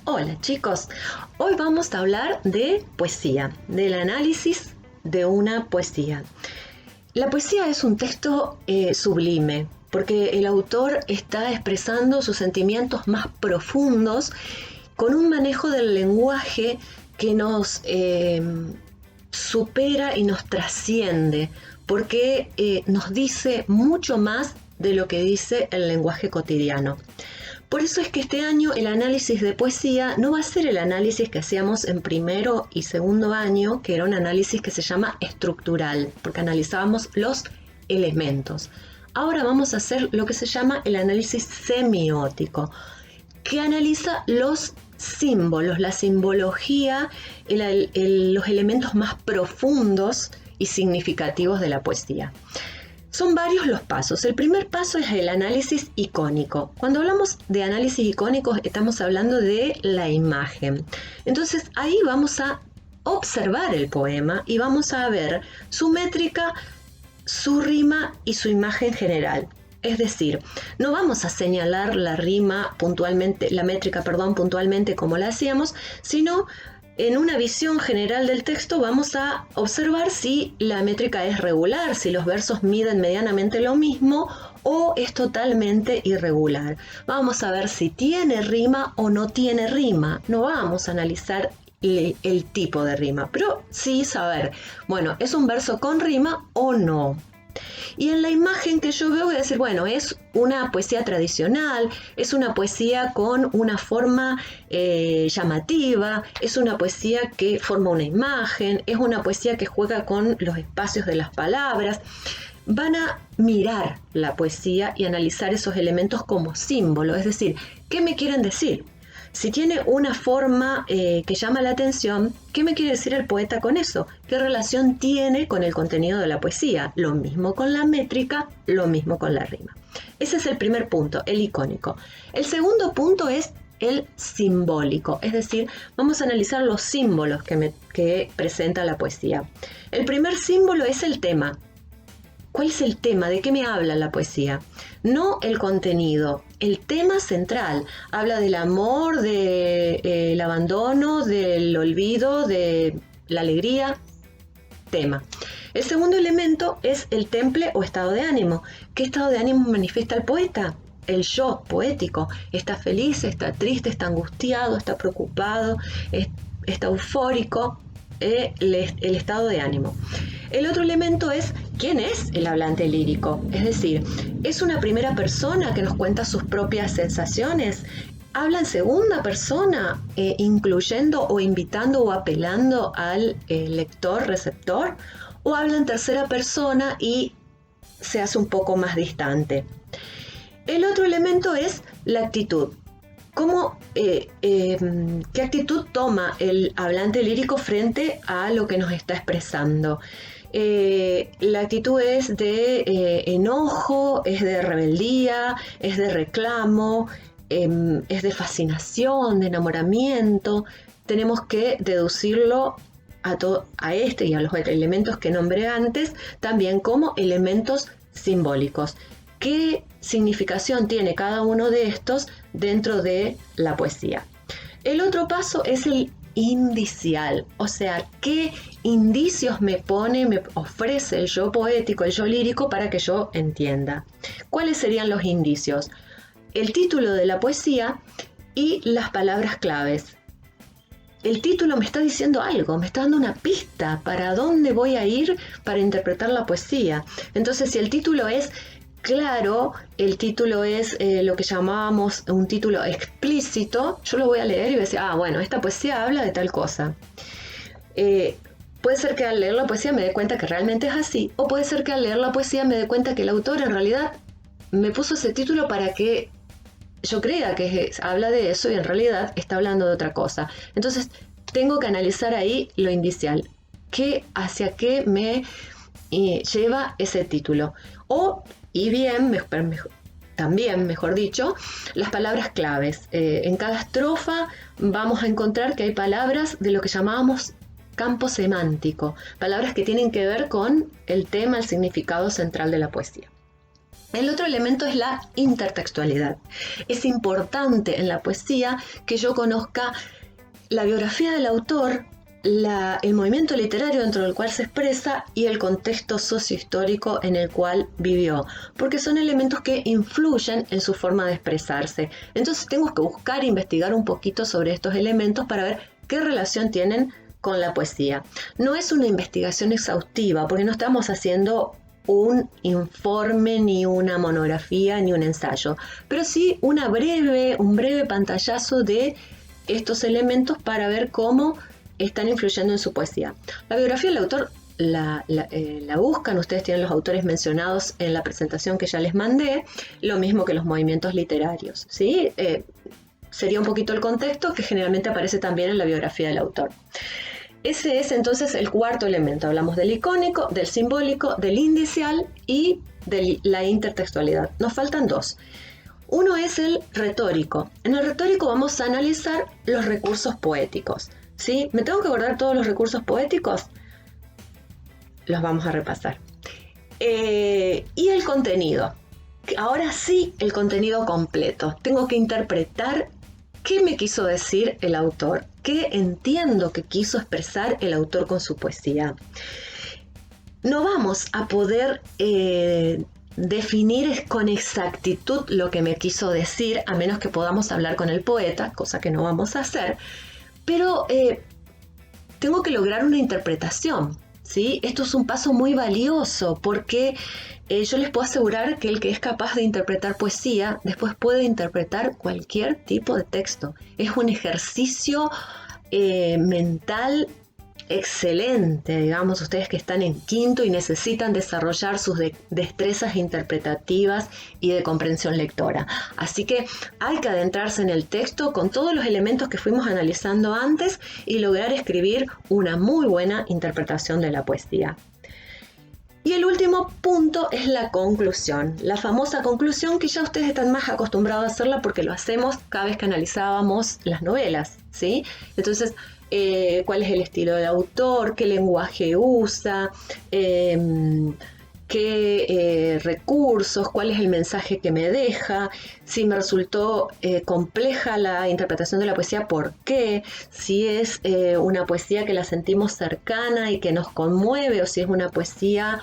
Hola chicos, hoy vamos a hablar de poesía, del análisis de una poesía. La poesía es un texto sublime, porque el autor está expresando sus sentimientos más profundos con un manejo del lenguaje que nos supera y nos trasciende, porque nos dice mucho más de lo que dice el lenguaje cotidiano. Por eso es que este año el análisis de poesía no va a ser el análisis que hacíamos en primero y segundo año, que era un análisis que se llama estructural, porque analizábamos los elementos. Ahora vamos a hacer lo que se llama el análisis semiótico, que analiza los símbolos, la simbología, los elementos más profundos y significativos de la poesía. Son varios los pasos. El primer paso es el análisis icónico. Cuando hablamos de análisis icónico estamos hablando de la imagen. Entonces ahí vamos a observar el poema y vamos a ver su métrica, su rima y su imagen general. Es decir, no vamos a señalar la rima puntualmente, la métrica, puntualmente como la hacíamos, sino en una visión general del texto vamos a observar si la métrica es regular, si los versos miden medianamente lo mismo o es totalmente irregular. Vamos a ver si tiene rima o no tiene rima. No vamos a analizar el tipo de rima, pero sí saber, bueno, ¿es un verso con rima o no? Y en la imagen que yo veo voy a decir, bueno, es una poesía tradicional, es una poesía con una forma llamativa, es una poesía que forma una imagen, es una poesía que juega con los espacios de las palabras. Van a mirar la poesía y analizar esos elementos como símbolo, es decir, ¿qué me quieren decir? Si tiene una forma que llama la atención, ¿qué me quiere decir el poeta con eso? ¿Qué relación tiene con el contenido de la poesía? Lo mismo con la métrica, lo mismo con la rima. Ese es el primer punto, el icónico. El segundo punto es el simbólico, es decir, vamos a analizar los símbolos que presenta la poesía. El primer símbolo es el tema. ¿Cuál es el tema? ¿De qué me habla la poesía? No el contenido, el tema central. Habla del amor, del abandono, del olvido, de la alegría. Tema. El segundo elemento es el temple o estado de ánimo. ¿Qué estado de ánimo manifiesta el poeta? El yo poético. Está feliz, está triste, está angustiado, está preocupado, está eufórico. El estado de ánimo. El otro elemento es quién es el hablante lírico, es decir, es una primera persona que nos cuenta sus propias sensaciones, habla en segunda persona, incluyendo o invitando o apelando al lector, receptor, o habla en tercera persona y se hace un poco más distante. El otro elemento es la actitud. ¿Qué actitud toma el hablante lírico frente a lo que nos está expresando? La actitud es de enojo, es de rebeldía, es de reclamo, es de fascinación, de enamoramiento. Tenemos que deducirlo a este y a los elementos que nombré antes, también como elementos simbólicos. ¿Qué significación tiene cada uno de estos dentro de la poesía? El otro paso es el indicial, o sea, ¿qué indicios me ofrece el yo poético, el yo lírico para que yo entienda? ¿Cuáles serían los indicios? El título de la poesía y las palabras claves. El título me está diciendo algo, me está dando una pista para dónde voy a ir para interpretar la poesía. Entonces, si el título es claro, el título es lo que llamábamos un título explícito, yo lo voy a leer y voy a decir, bueno, esta poesía habla de tal cosa. Puede ser que al leer la poesía me dé cuenta que realmente es así, o puede ser que al leer la poesía me dé cuenta que el autor en realidad me puso ese título para que yo crea que habla de eso y en realidad está hablando de otra cosa. Entonces tengo que analizar ahí lo indicial, hacia qué me lleva ese título. También, mejor dicho, las palabras claves. En cada estrofa vamos a encontrar que hay palabras de lo que llamábamos campo semántico, palabras que tienen que ver con el tema, el significado central de la poesía. El otro elemento es la intertextualidad. Es importante en la poesía que yo conozca la biografía del autor, el movimiento literario dentro del cual se expresa y el contexto sociohistórico en el cual vivió, porque son elementos que influyen en su forma de expresarse. Entonces tengo que buscar e investigar un poquito sobre estos elementos para ver qué relación tienen con la poesía. No es una investigación exhaustiva, porque no estamos haciendo un informe, ni una monografía, ni un ensayo, pero sí un breve pantallazo de estos elementos para ver cómo están influyendo en su poesía. La biografía del autor la buscan, ustedes tienen los autores mencionados en la presentación que ya les mandé, lo mismo que los movimientos literarios, ¿sí? Sería un poquito el contexto que generalmente aparece también en la biografía del autor. Ese es entonces el cuarto elemento. Hablamos del icónico, del simbólico, del indicial y de la intertextualidad. Nos faltan dos. Uno es el retórico. En el retórico vamos a analizar los recursos poéticos, ¿sí? ¿Me tengo que guardar todos los recursos poéticos? Los vamos a repasar. Y el contenido. Ahora sí, el contenido completo. Tengo que interpretar qué me quiso decir el autor, qué entiendo que quiso expresar el autor con su poesía. No vamos a poder definir con exactitud lo que me quiso decir, a menos que podamos hablar con el poeta, cosa que no vamos a hacer, pero tengo que lograr una interpretación, ¿sí? Esto es un paso muy valioso porque yo les puedo asegurar que el que es capaz de interpretar poesía después puede interpretar cualquier tipo de texto. Es un ejercicio mental excelente, digamos, ustedes que están en quinto y necesitan desarrollar sus destrezas interpretativas y de comprensión lectora. Así que hay que adentrarse en el texto con todos los elementos que fuimos analizando antes y lograr escribir una muy buena interpretación de la poesía. Y el último punto es la conclusión, la famosa conclusión que ya ustedes están más acostumbrados a hacerla porque lo hacemos cada vez que analizábamos las novelas, ¿sí? Entonces, cuál es el estilo del autor, qué lenguaje usa, qué recursos, cuál es el mensaje que me deja, si me resultó compleja la interpretación de la poesía, por qué, si es una poesía que la sentimos cercana y que nos conmueve, o si es una poesía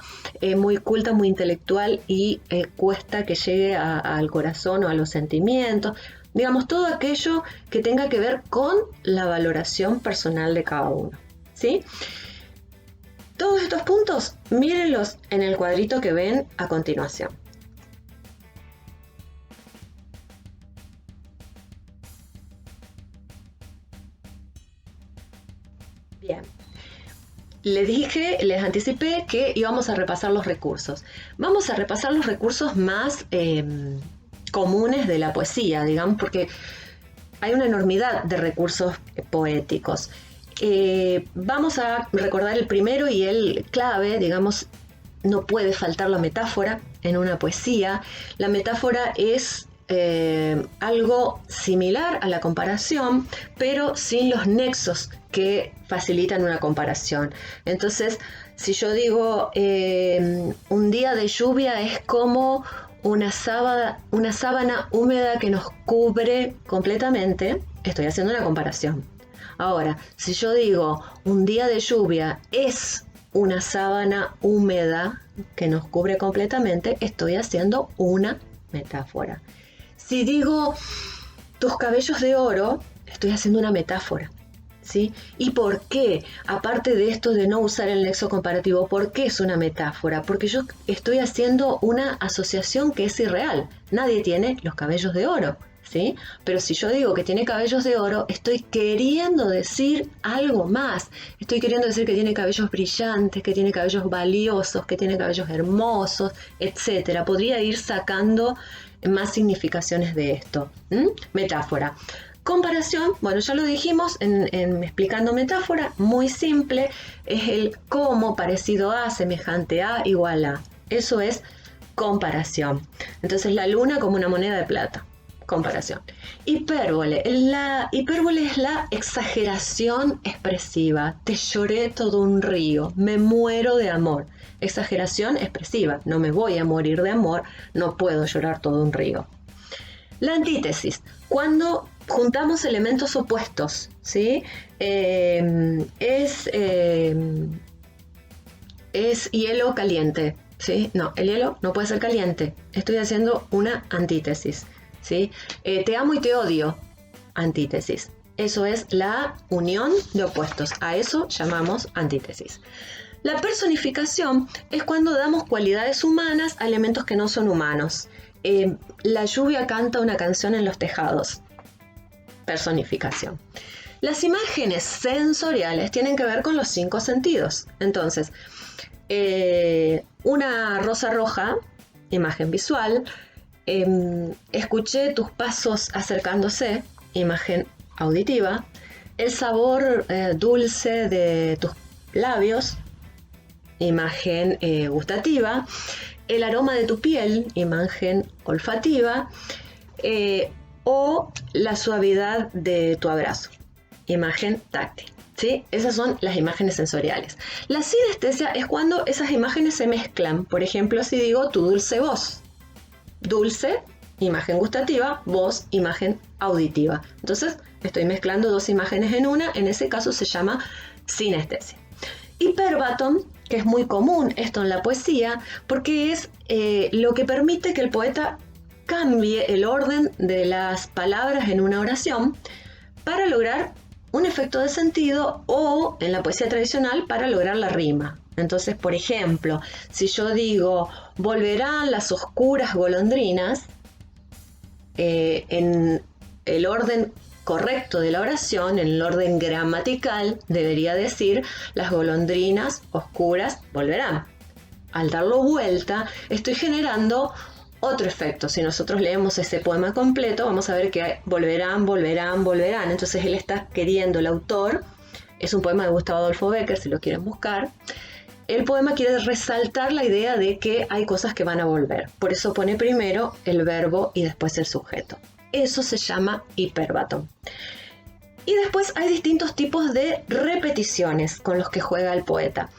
muy culta, muy intelectual y cuesta que llegue al corazón o a los sentimientos. Digamos, todo aquello que tenga que ver con la valoración personal de cada uno, ¿sí? Todos estos puntos, mírenlos en el cuadrito que ven a continuación. Bien. Les anticipé que íbamos a repasar los recursos. Vamos a repasar los recursos más comunes de la poesía, digamos, porque hay una enormidad de recursos poéticos. Vamos a recordar el primero y el clave, digamos, no puede faltar la metáfora en una poesía. La metáfora es algo similar a la comparación, pero sin los nexos que facilitan una comparación. Entonces, si yo digo un día de lluvia es como una sábana húmeda que nos cubre completamente, estoy haciendo una comparación. Ahora, si yo digo un día de lluvia es una sábana húmeda que nos cubre completamente, estoy haciendo una metáfora. Si digo tus cabellos de oro, estoy haciendo una metáfora, ¿sí? ¿Y por qué? Aparte de esto de no usar el nexo comparativo, ¿por qué es una metáfora? Porque yo estoy haciendo una asociación que es irreal. Nadie tiene los cabellos de oro, ¿sí? Pero si yo digo que tiene cabellos de oro, estoy queriendo decir algo más. Estoy queriendo decir que tiene cabellos brillantes, que tiene cabellos valiosos, que tiene cabellos hermosos, etc. Podría ir sacando más significaciones de esto. Metáfora. Comparación, bueno, ya lo dijimos en explicando metáfora, muy simple, es el como, parecido a, semejante a, igual a. Eso es comparación. Entonces la luna como una moneda de plata. comparación. Hipérbole. La hipérbole es la exageración expresiva. Te lloré todo un río, me muero de amor. Exageración expresiva. No me voy a morir de amor, no puedo llorar todo un río. La antítesis. Cuando juntamos elementos opuestos, ¿sí? Es hielo caliente, ¿sí? No, el hielo no puede ser caliente. Estoy haciendo una antítesis, ¿sí? Te amo y te odio, antítesis. Eso es la unión de opuestos. A eso llamamos antítesis. La personificación es cuando damos cualidades humanas a elementos que no son humanos. La lluvia canta una canción en los tejados. Personificación. Las imágenes sensoriales tienen que ver con los 5 sentidos. Entonces, una rosa roja, imagen visual. Escuché tus pasos acercándose, imagen auditiva. El sabor dulce de tus labios, imagen gustativa. El aroma de tu piel, imagen olfativa. O la suavidad de tu abrazo, imagen táctil. ¿Sí? Esas son las imágenes sensoriales. La sinestesia es cuando esas imágenes se mezclan. Por ejemplo, si digo tu dulce voz. Dulce, imagen gustativa, voz, imagen auditiva. Entonces, estoy mezclando 2 imágenes en una. En ese caso se llama sinestesia. Hiperbatón, que es muy común esto en la poesía, porque es lo que permite que el poeta cambie el orden de las palabras en una oración para lograr un efecto de sentido, o en la poesía tradicional para lograr la rima. Entonces, por ejemplo, si yo digo volverán las oscuras golondrinas, en el orden correcto de la oración, en el orden gramatical, debería decir las golondrinas oscuras volverán. Al darlo vuelta, estoy generando otro efecto. Si nosotros leemos ese poema completo, vamos a ver que volverán, volverán, volverán. Entonces él está queriendo, el autor, es un poema de Gustavo Adolfo Bécquer, si lo quieren buscar. El poema quiere resaltar la idea de que hay cosas que van a volver. Por eso pone primero el verbo y después el sujeto. Eso se llama hiperbatón. Y después hay distintos tipos de repeticiones con los que juega el poeta.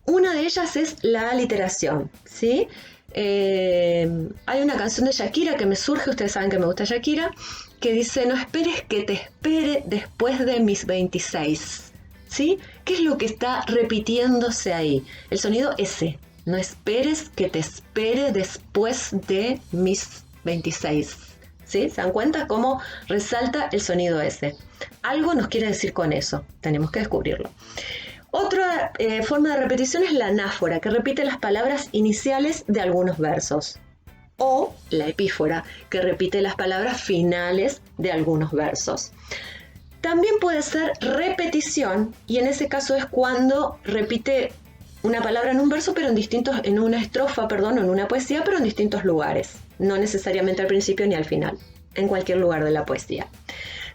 Una de ellas es la aliteración, ¿sí? Hay una canción de Shakira que me surge, ustedes saben que me gusta Shakira, que dice: no esperes que te espere después de mis 26, ¿sí? ¿Qué es lo que está repitiéndose ahí? El sonido S. No esperes que te espere después de mis 26, ¿sí? ¿Se dan cuenta cómo resalta el sonido S? Algo nos quiere decir con eso, tenemos que descubrirlo. Otra forma de repetición es la anáfora, que repite las palabras iniciales de algunos versos. O la epífora, que repite las palabras finales de algunos versos. También puede ser repetición, y en ese caso es cuando repite una palabra en un verso, pero en una estrofa, perdón, o en una poesía, pero en distintos lugares. No necesariamente al principio ni al final, en cualquier lugar de la poesía.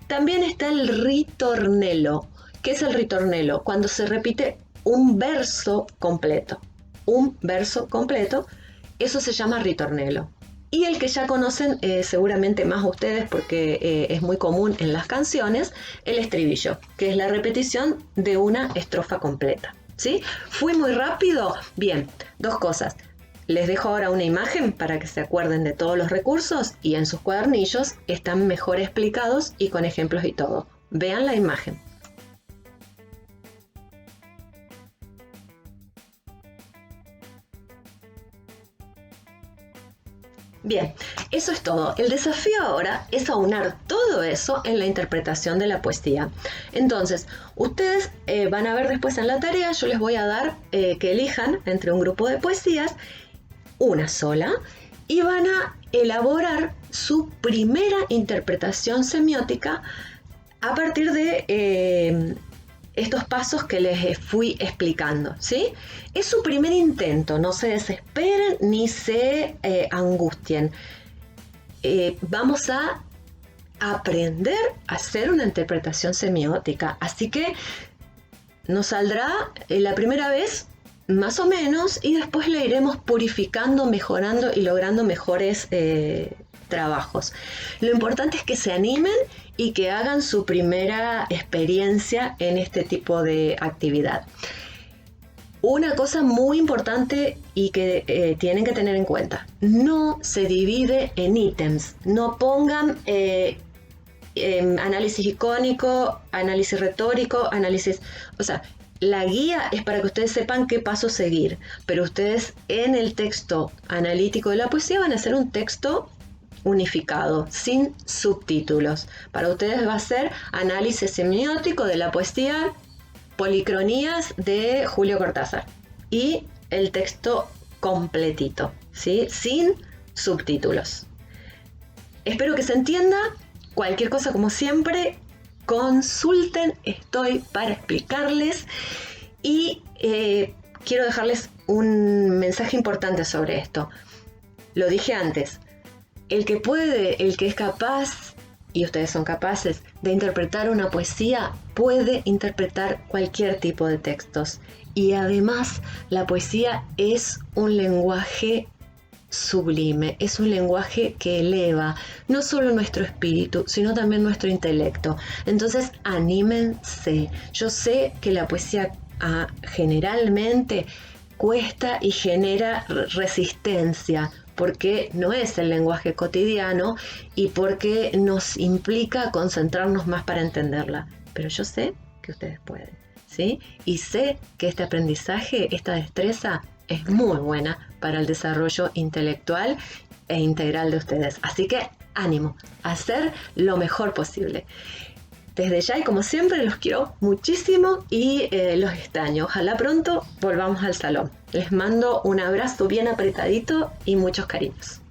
También está el ritornello. ¿Qué es el ritornello? Cuando se repite un verso completo. Un verso completo, eso se llama ritornello. Y el que ya conocen seguramente más ustedes porque es muy común en las canciones, el estribillo, que es la repetición de una estrofa completa. ¿Sí? ¿Fui muy rápido? Bien, 2 cosas. Les dejo ahora una imagen para que se acuerden de todos los recursos, y en sus cuadernillos están mejor explicados y con ejemplos y todo. Vean la imagen. Bien, eso es todo. El desafío ahora es aunar todo eso en la interpretación de la poesía. Entonces, ustedes van a ver después en la tarea, yo les voy a dar que elijan entre un grupo de poesías, una sola, y van a elaborar su primera interpretación semiótica a partir de estos pasos que les fui explicando, ¿sí? Es su primer intento, no se desesperen ni se angustien. Vamos a aprender a hacer una interpretación semiótica, así que nos saldrá la primera vez más o menos, y después la iremos purificando, mejorando y logrando mejores trabajos. Lo importante es que se animen y que hagan su primera experiencia en este tipo de actividad. Una cosa muy importante y que tienen que tener en cuenta, no se divide en ítems, no pongan análisis icónico, análisis retórico, o sea, la guía es para que ustedes sepan qué paso seguir, pero ustedes en el texto analítico de la poesía van a hacer un texto unificado, sin subtítulos. Para ustedes va a ser análisis semiótico de la poesía, Policronías de Julio Cortázar y el texto completito, ¿sí? Sin subtítulos. Espero que se entienda. Cualquier cosa, como siempre, consulten, estoy para explicarles. Y quiero dejarles un mensaje importante sobre esto. Lo dije antes, el que puede, el que es capaz, y ustedes son capaces de interpretar una poesía, puede interpretar cualquier tipo de textos. Y además, la poesía es un lenguaje sublime, es un lenguaje que eleva no solo nuestro espíritu, sino también nuestro intelecto. Entonces, anímense. Yo sé que la poesía generalmente cuesta y genera resistencia, porque no es el lenguaje cotidiano y porque nos implica concentrarnos más para entenderla. Pero yo sé que ustedes pueden, ¿sí? Y sé que este aprendizaje, esta destreza, es muy buena para el desarrollo intelectual e integral de ustedes. Así que ánimo a hacer lo mejor posible. Desde ya y como siempre los quiero muchísimo y los extraño. Ojalá pronto volvamos al salón. Les mando un abrazo bien apretadito y muchos cariños.